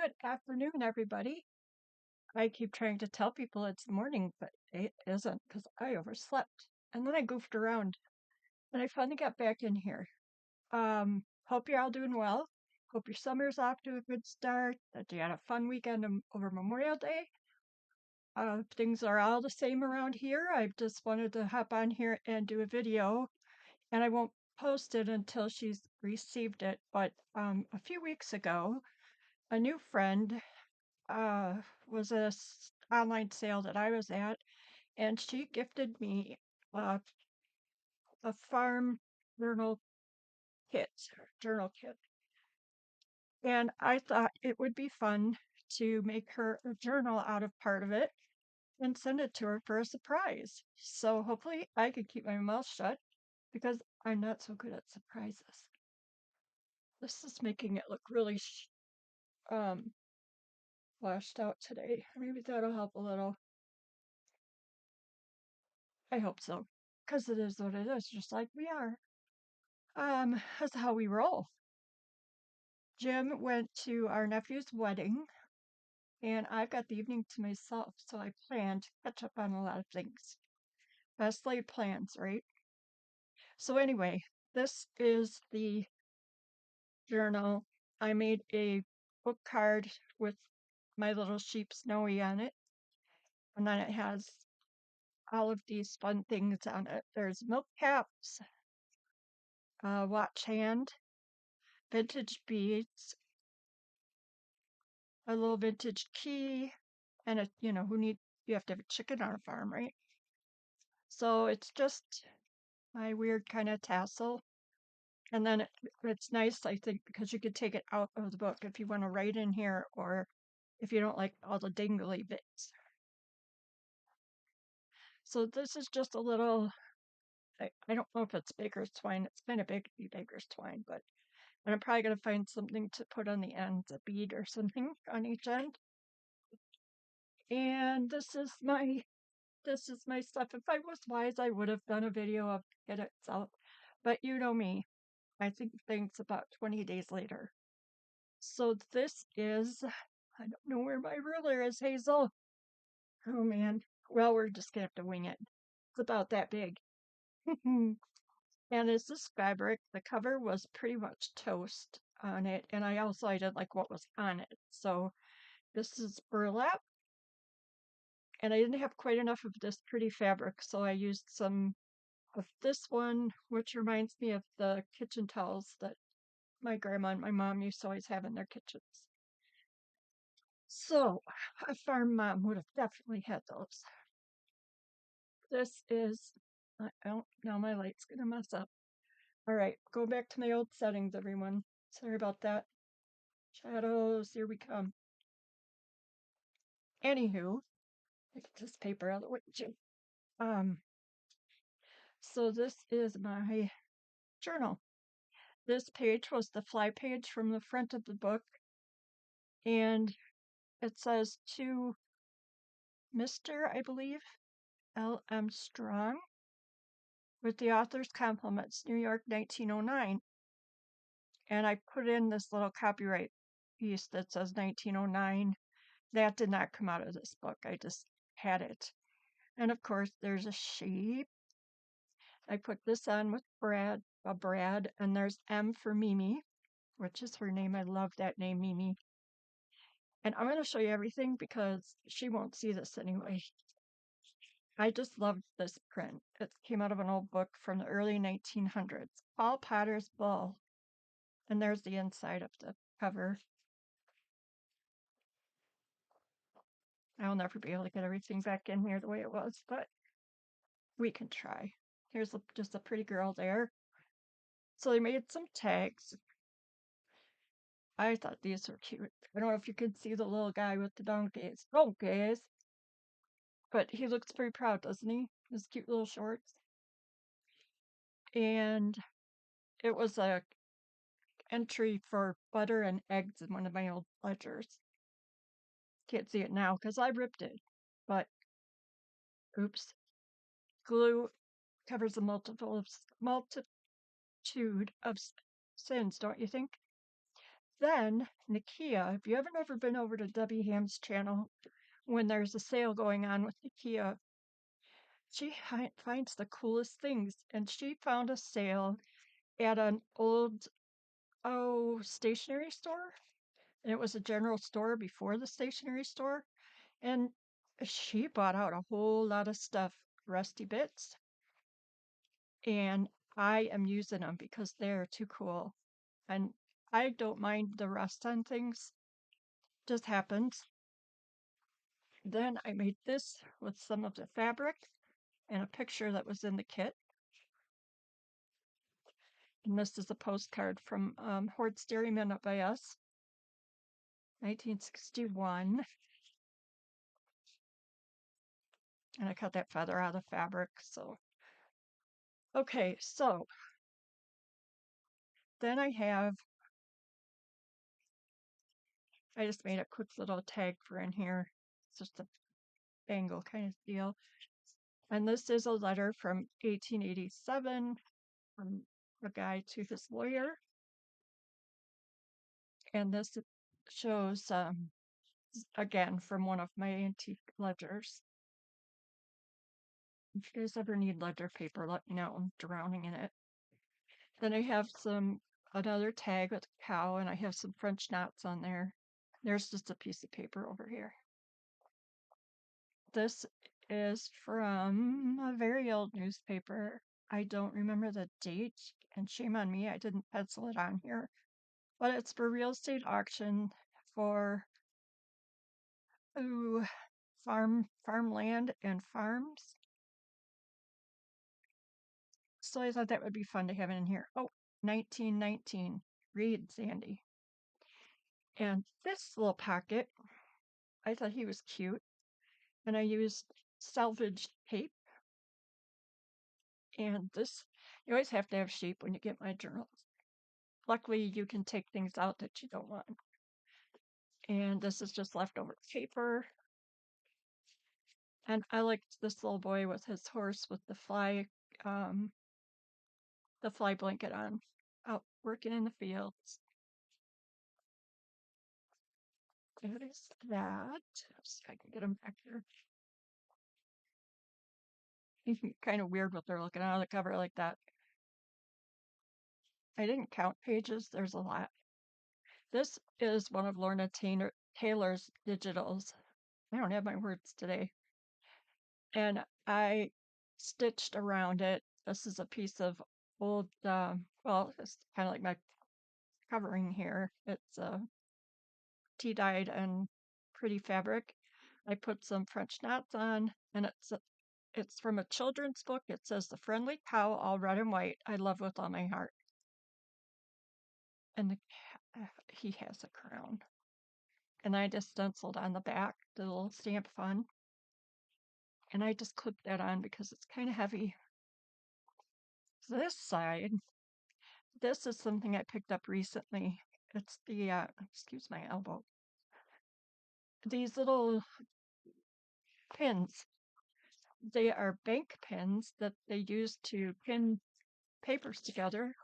Good afternoon, everybody. I keep trying to tell people it's morning, but it isn't because I overslept. And then I goofed around and I finally got back in here. Hope you're all doing well. Hope your summer's off to a good start, that you had a fun weekend over Memorial Day. Things are all the same around here. I just wanted to hop on here and do a video, and I won't post it until she's received it. But a few weeks ago, a new friend was a online sale that I was at, and she gifted me uh, a farm journal kit, journal kit. And I thought it would be fun to make her a journal out of part of it and send it to her for a surprise. So hopefully I could keep my mouth shut because I'm not so good at surprises. This is making it look really um washed out today. Maybe that'll help a little. I hope so, because it is what it is, just like we are. That's how we roll. Jim went to our nephew's wedding, and I've got the evening to myself, so I plan to catch up on a lot of things. Best laid plans, right? So anyway, this is the journal. I made a book card with my little sheep Snowy on it, and then it has all of these fun things on it. There's milk caps, watch hand, vintage beads, a little vintage key, and you have to have a chicken on a farm, right? So it's just my weird kind of tassel. And then it's nice, I think, because you could take it out of the book if you want to write in here or if you don't like all the dingly bits. So this is just a little, I don't know if it's baker's twine. It's kind of big to be baker's twine, but and I'm probably going to find something to put on the end, a bead or something on each end. And this is my stuff. If I was wise, I would have done a video of it itself. But you know me, I think things about 20 days later. So this is, I don't know where my ruler is, Hazel. Oh man. Well, we're just gonna have to wing it. It's about that big. And it's this fabric. The cover was pretty much toast on it. And I did like what was on it. So this is burlap. And I didn't have quite enough of this pretty fabric, so I used some of this one, which reminds me of the kitchen towels that my grandma and my mom used to always have in their kitchens. So a farm mom would have definitely had those. This is, oh, now my light's gonna mess up. All right, go back to my old settings, everyone. Sorry about that. Shadows, here we come. Anywho, get this paper out of the way, too. So this is my journal. This page was the fly page from the front of the book, and it says to Mr. I believe, L.M. Strong, with the author's compliments, New York, 1909. And I put in this little copyright piece that says 1909. That did not come out of this book. I just had it. And of course, there's a sheep. I put this on with Brad, and there's M for Mimi, which is her name. I love that name, Mimi. And I'm going to show you everything because she won't see this anyway. I just love this print. It came out of an old book from the early 1900s, Paul Potter's Bull. And there's the inside of the cover. I'll never be able to get everything back in here the way it was, but we can try. Here's just a pretty girl there. So they made some tags. I thought these were cute. I don't know if you can see the little guy with the donkeys. Donkeys! But he looks very proud, doesn't he? His cute little shorts. And it was a entry for butter and eggs in one of my old ledgers. Can't see it now because I ripped it. But, oops. Glue covers a multitude of sins, don't you think? Then Nakia, if you haven't ever been over to Debbie Ham's channel, when there's a sale going on with Nakia, she finds the coolest things. And she found a sale at an old, stationery store. And it was a general store before the stationery store. And she bought out a whole lot of stuff, rusty bits. And I am using them because they're too cool. And I don't mind the rust on things. Just happens. Then I made this with some of the fabric and a picture that was in the kit. And this is a postcard from Hort's Dairyman up by us, 1961. And I cut that feather out of the fabric. So, okay, so then I just made a quick little tag for in here. It's just a bangle kind of deal. And this is a letter from 1887 from a guy to his lawyer. And this shows, again, from one of my antique ledgers. If you guys ever need ledger paper, let me know. I'm drowning in it. Then I have another tag with a cow, and I have some French knots on there. There's just a piece of paper over here. This is from a very old newspaper. I don't remember the date, and shame on me, I didn't pencil it on here. But it's for real estate auction for farmland and farms. So I thought that would be fun to have in here. Oh, 1919. Read, Sandy. And this little pocket, I thought he was cute. And I used salvage tape. And this, you always have to have sheep when you get my journals. Luckily, you can take things out that you don't want. And this is just leftover paper. And I liked this little boy with his horse with the fly blanket on, out working in the fields. There is that. Let's see if I can get them back here. Kind of weird what they're looking out of the cover like that. I didn't count pages. There's a lot. This is one of Lorna Taylor's digitals. I don't have my words today. And I stitched around it. This is a piece of old, well, it's kind of like my covering here. It's tea-dyed and pretty fabric. I put some French knots on, and it's from a children's book. It says, "The Friendly Cow, all red and white, I love with all my heart." And he has a crown. And I just stenciled on the back the little stamp fun. And I just clipped that on because it's kind of heavy. This side, this is something I picked up recently. It's the, excuse my elbow, these little pins. They are bank pins that they use to pin papers together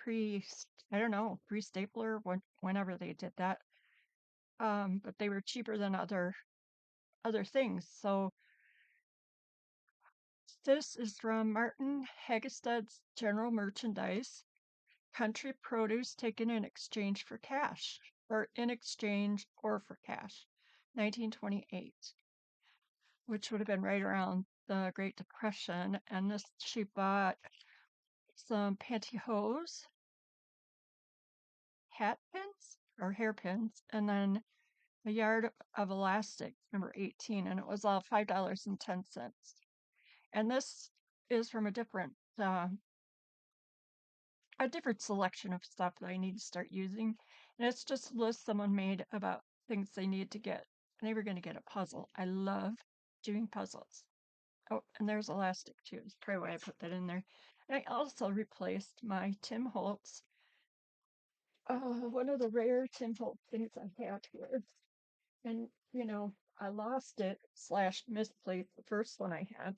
I don't know, pre-stapler, whenever they did that. But they were cheaper than other things. So this is from Martin Hagestad's General Merchandise. Country produce taken in exchange for cash, or in exchange or for cash, 1928, which would have been right around the Great Depression. And this, she bought some pantyhose, hat pins, or hairpins, and then a yard of elastic, number 18, and it was all $5.10. And this is from a different selection of stuff that I need to start using. And it's just a list someone made about things they need to get. And they were going to get a puzzle. I love doing puzzles. Oh, and there's elastic too. That's probably why I put that in there. And I also replaced my Tim Holtz. One of the rare Tim Holtz things I have here. And, I lost it / misplaced the first one I had.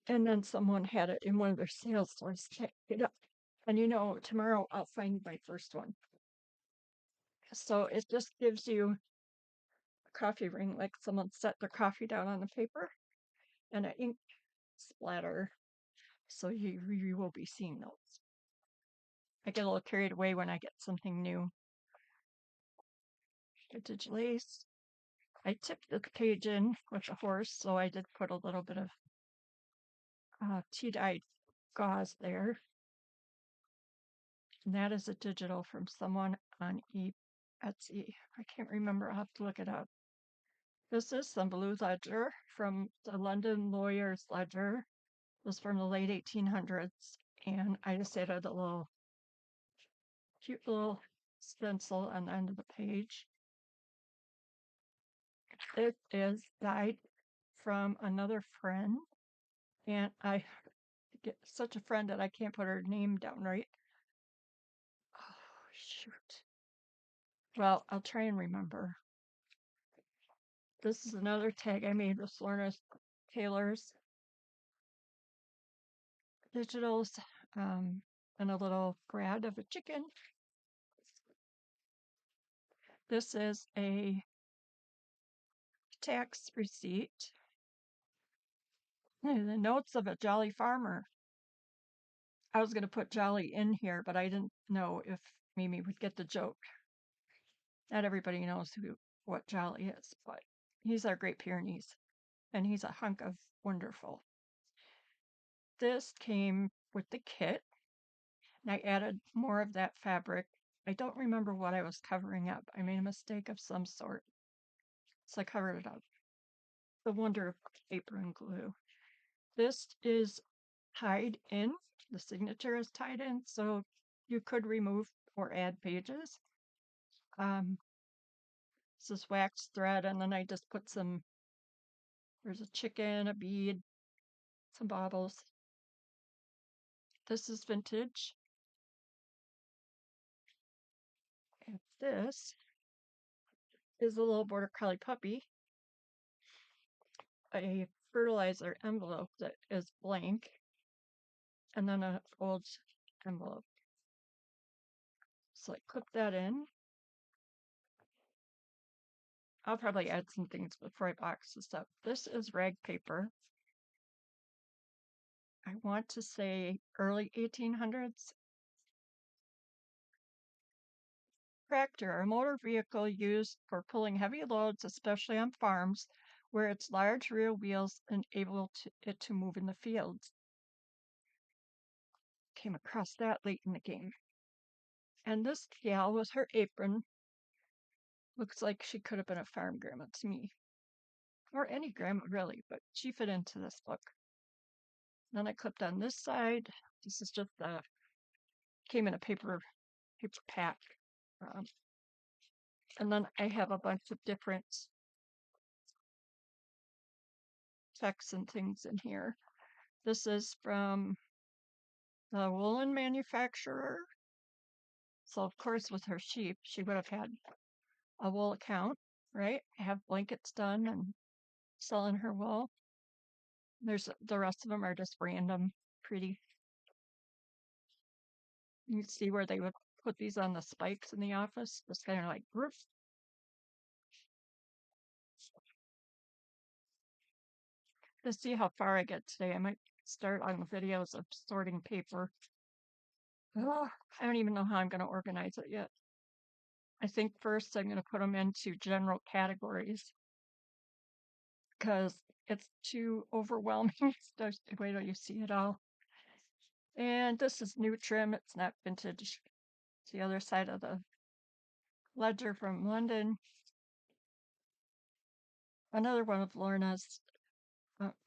And then someone had it in one of their sales, so I picked it up. And tomorrow I'll find my first one. So it just gives you a coffee ring, like someone set their coffee down on the paper, and an ink splatter. So you will be seeing those. I get a little carried away when I get something new. Vintage lace. I tipped the page in with a horse, so I did put a little bit of tea-dyed gauze there. And that is a digital from someone on Etsy. I can't remember. I'll have to look it up. This is some blue ledger from the London Lawyer's Ledger. It was from the late 1800s. And I just added a little cute little stencil on the end of the page. It is dyed from another friend. And I get such a friend that I can't put her name down right. Oh, shoot. Well, I'll try and remember. This is another tag I made with Lorna Taylor's digitals, and a little grad of a chicken. This is a tax receipt. The notes of a jolly farmer. I was going to put jolly in here, but I didn't know if Mimi would get the joke. Not everybody knows what jolly is, but he's our Great Pyrenees, and he's a hunk of wonderful. This came with the kit, and I added more of that fabric. I don't remember what I was covering up. I made a mistake of some sort, so I covered it up. The wonder of paper and glue. This is tied in. The signature is tied in, so you could remove or add pages. This is wax thread, and then I just put there's a chicken, a bead, some baubles. This is vintage. And this is a little border collie puppy, a fertilizer envelope that is blank, and then an old envelope. So I clip that in. I'll probably add some things before I box this up. This is rag paper. I want to say early 1800s. Tractor, a motor vehicle used for pulling heavy loads, especially on farms, where its large rear wheels enable it to move in the fields. Came across that late in the game. And this gal with her apron looks like she could have been a farm grandma to me. Or any grandma, really, but she fit into this look. Then I clipped on this side. This is just came in a paper pack. And then I have a bunch of different texts and things in here. This is from the woolen manufacturer. So, of course, with her sheep, she would have had a wool account, right? Have blankets done and selling her wool. There's the rest of them are just random, pretty. You can see where they would put these on the spikes in the office, just kind of like roof. To see how far I get today, I might start on videos of sorting paper. Oh, I don't even know how I'm going to organize it yet. I think first I'm going to put them into general categories because it's too overwhelming. Wait till you see it all. And this is new trim. It's not vintage. It's the other side of the ledger from London. Another one of Lorna's.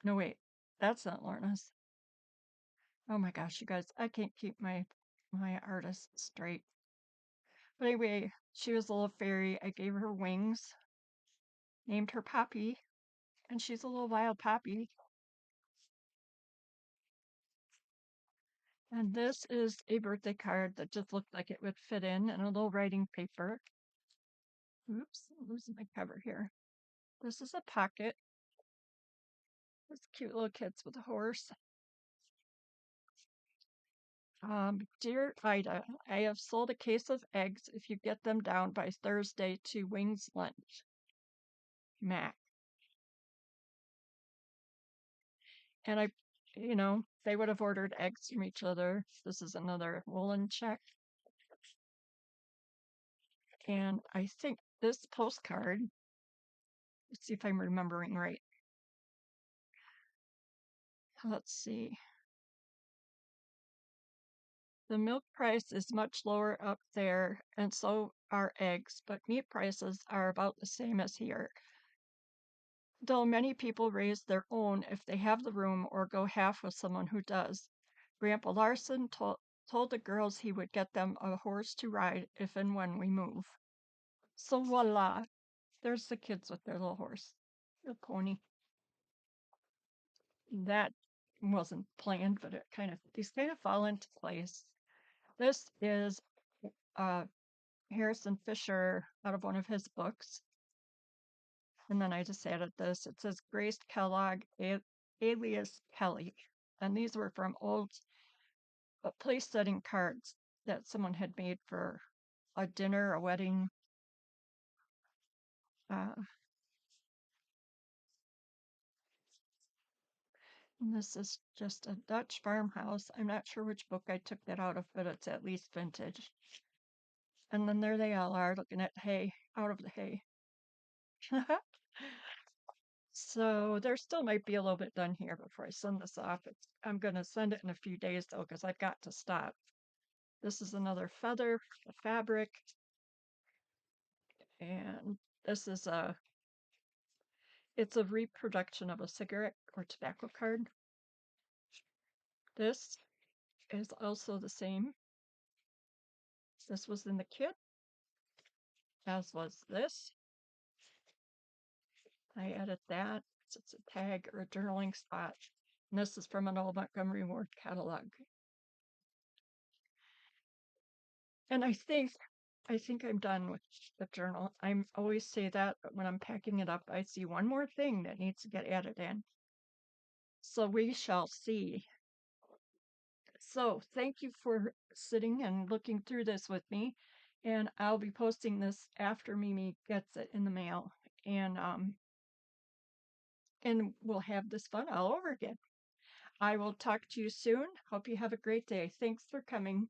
No, wait. That's not Lorna's. Oh my gosh, you guys. I can't keep my artist straight. But anyway, she was a little fairy. I gave her wings. Named her Poppy. And she's a little wild poppy. And this is a birthday card that just looked like it would fit in a little writing paper. Oops, I'm losing my cover here. This is a pocket. This cute little kids with a horse. Dear Ida, I have sold a case of eggs if you get them down by Thursday to Wings Lunch. Mac. And they would have ordered eggs from each other. This is another woolen check. And I think this postcard, let's see if I'm remembering right. Let's see. The milk price is much lower up there, and so are eggs, but meat prices are about the same as here. Though many people raise their own if they have the room or go half with someone who does. Grandpa Larson told the girls he would get them a horse to ride if and when we move. So voila, there's the kids with their little horse, their pony. That wasn't planned, but these kind of fall into place. This is Harrison Fisher out of one of his books. And then I just added this. It says Grace Kellogg, alias Kelly. And these were from old place setting cards that someone had made for a dinner, a wedding. And this is just a Dutch farmhouse. I'm not sure which book I took that out of, but it's at least vintage. And then there they all are looking at hay, out of the hay. So there still might be a little bit done here before I send this off. I'm going to send it in a few days though, because I've got to stop. This is another feather, a fabric. And this is it's a reproduction of a cigarette or tobacco card. This is also the same. This was in the kit, as was this. I added that. It's a tag or a journaling spot. And this is from an old Montgomery Ward catalog. And I think I'm done with the journal. I always say that, but when I'm packing it up, I see one more thing that needs to get added in. So we shall see. So thank you for sitting and looking through this with me. And I'll be posting this after Mimi gets it in the mail. And we'll have this fun all over again. I will talk to you soon. Hope you have a great day. Thanks for coming.